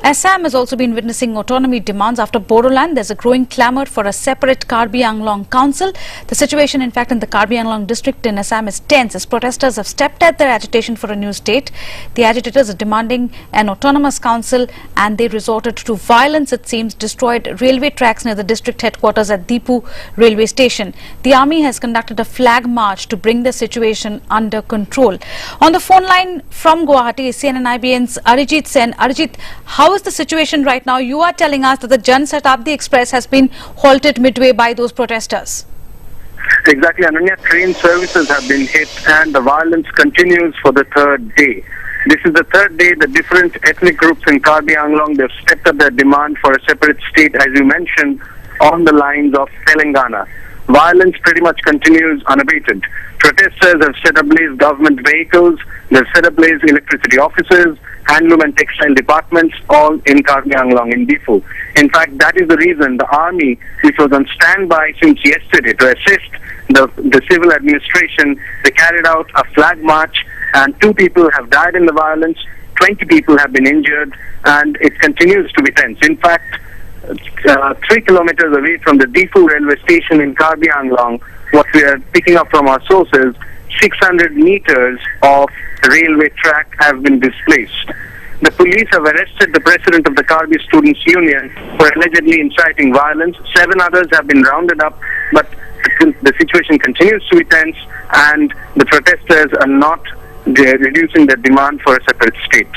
Assam has also been witnessing autonomy demands after Bodoland. There's a growing clamour for a separate Karbi Anglong council. The situation, in fact, in the Karbi Anglong district in Assam is tense as protesters have stepped at their agitation for a new state. The agitators are demanding an autonomous council and they resorted to violence, it seems, destroyed railway tracks near the district headquarters at Dipu railway station. The army has conducted a flag march to bring the situation under control. On the phone line from Guwahati is CNN IBN's Arijit Sen. Arijit, how is the situation right now? You are telling us that the Jan Shatabdi Express has been halted midway by those protesters. Exactly, Ananya. Train services have been hit and the violence continues for the third day. This is the third day the different ethnic groups in Karbi Anglong, they've stepped up their demand for a separate state, as you mentioned, on the lines of Telangana. Violence pretty much continues unabated. Protesters have set ablaze government vehicles, they've set ablaze electricity offices, handloom and textile departments, all in Karbi Anglong, in Difu. In fact, that is the reason the army, which was on standby since yesterday to assist the civil administration, they carried out a flag march and 2 people have died in the violence, 20 people have been injured, and it continues to be tense. In fact, 3 kilometers away from the Difu railway station in Karbi Anglong, what we are picking up from our sources, 600 meters of railway track have been displaced. The police have arrested the president of the Karbi Students' Union for allegedly inciting violence. 7 others have been rounded up, but the situation continues to be tense and the protesters are not reducing their demand for a separate state.